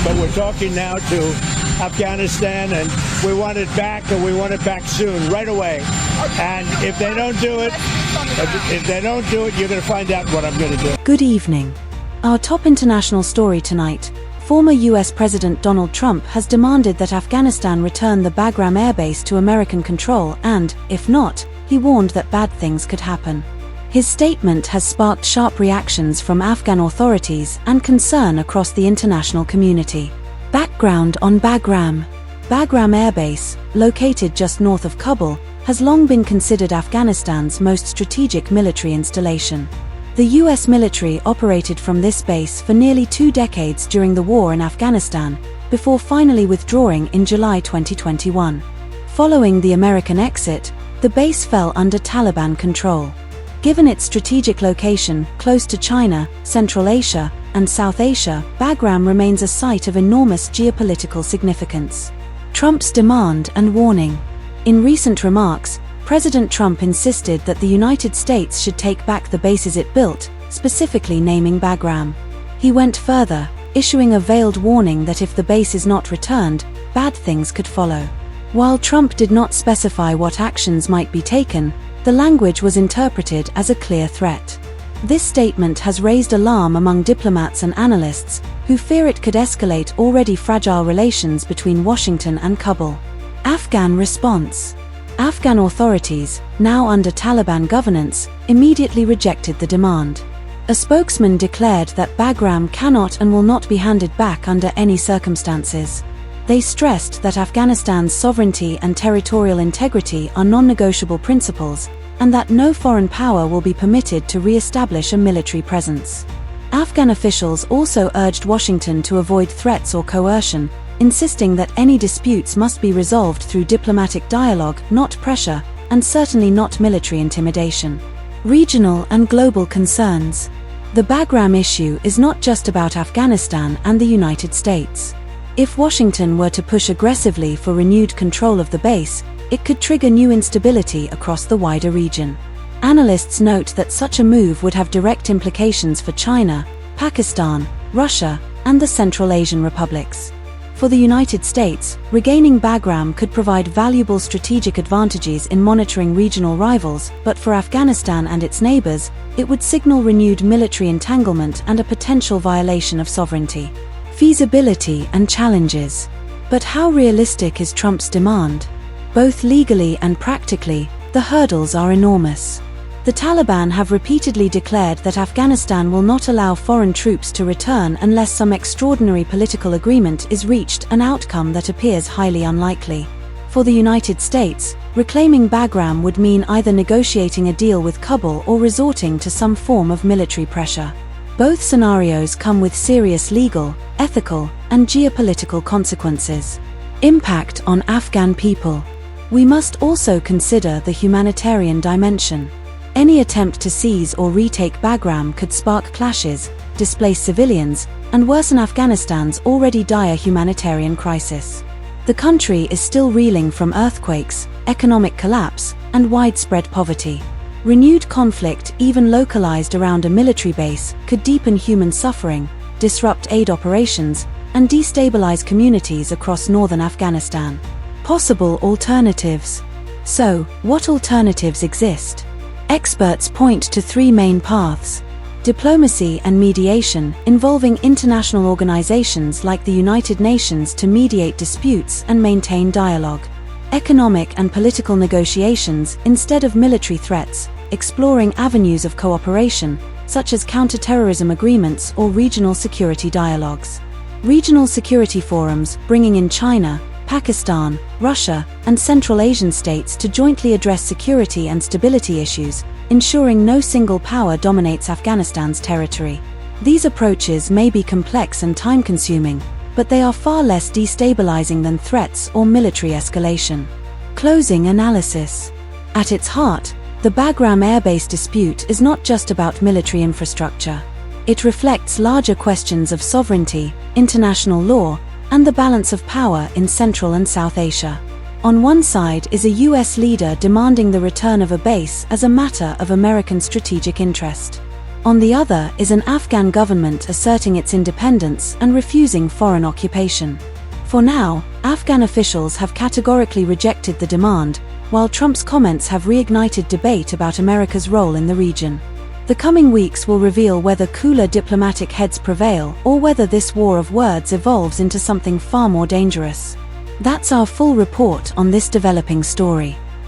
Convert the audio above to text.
but we're talking now to Afghanistan, and we want it back, and we want it back soon, right away. And if they don't do it, you're going to find out what I'm going to do. Good evening. Our top international story tonight. Former US President Donald Trump has demanded that Afghanistan return the Bagram airbase to American control and, if not, he warned that bad things could happen. His statement has sparked sharp reactions from Afghan authorities and concern across the international community. Background on Bagram. Bagram Air Base, located just north of Kabul, has long been considered Afghanistan's most strategic military installation. The US military operated from this base for nearly 2 decades during the war in Afghanistan, before finally withdrawing in July 2021. Following the American exit, the base fell under Taliban control. Given its strategic location close to China, Central Asia, and South Asia, Bagram remains a site of enormous geopolitical significance. Trump's demand and warning. In recent remarks, President Trump insisted that the United States should take back the bases it built, specifically naming Bagram. He went further, issuing a veiled warning that if the base is not returned, bad things could follow. While Trump did not specify what actions might be taken, the language was interpreted as a clear threat. This statement has raised alarm among diplomats and analysts, who fear it could escalate already fragile relations between Washington and Kabul. Afghan response. Afghan authorities, now under Taliban governance, immediately rejected the demand. A spokesman declared that Bagram cannot and will not be handed back under any circumstances. They stressed that Afghanistan's sovereignty and territorial integrity are non-negotiable principles, and that no foreign power will be permitted to re-establish a military presence. Afghan officials also urged Washington to avoid threats or coercion, insisting that any disputes must be resolved through diplomatic dialogue, not pressure, and certainly not military intimidation. Regional and global concerns. The Bagram issue is not just about Afghanistan and the United States. If Washington were to push aggressively for renewed control of the base, it could trigger new instability across the wider region. Analysts note that such a move would have direct implications for China, Pakistan, Russia, and the Central Asian republics. For the United States, regaining Bagram could provide valuable strategic advantages in monitoring regional rivals, but for Afghanistan and its neighbors, it would signal renewed military entanglement and a potential violation of sovereignty. Feasibility and challenges. But how realistic is Trump's demand? Both legally and practically, the hurdles are enormous. The Taliban have repeatedly declared that Afghanistan will not allow foreign troops to return unless some extraordinary political agreement is reached, an outcome that appears highly unlikely. For the United States, reclaiming Bagram would mean either negotiating a deal with Kabul or resorting to some form of military pressure. Both scenarios come with serious legal, ethical, and geopolitical consequences. Impact on Afghan people. We must also consider the humanitarian dimension. Any attempt to seize or retake Bagram could spark clashes, displace civilians, and worsen Afghanistan's already dire humanitarian crisis. The country is still reeling from earthquakes, economic collapse, and widespread poverty. Renewed conflict, even localized around a military base, could deepen human suffering, disrupt aid operations, and destabilize communities across northern Afghanistan. Possible alternatives. So, what alternatives exist? Experts point to 3 main paths. Diplomacy and mediation, involving international organizations like the United Nations to mediate disputes and maintain dialogue. Economic and political negotiations instead of military threats, exploring avenues of cooperation, such as counterterrorism agreements or regional security dialogues. Regional security forums, bringing in China, Pakistan, Russia, and Central Asian states to jointly address security and stability issues, ensuring no single power dominates Afghanistan's territory. These approaches may be complex and time-consuming, but they are far less destabilizing than threats or military escalation. Closing analysis. At its heart, the Bagram airbase dispute is not just about military infrastructure. It reflects larger questions of sovereignty, international law, and the balance of power in Central and South Asia. On one side is a US leader demanding the return of a base as a matter of American strategic interest. On the other is an Afghan government asserting its independence and refusing foreign occupation. For now, Afghan officials have categorically rejected the demand, while Trump's comments have reignited debate about America's role in the region. The coming weeks will reveal whether cooler diplomatic heads prevail or whether this war of words evolves into something far more dangerous. That's our full report on this developing story.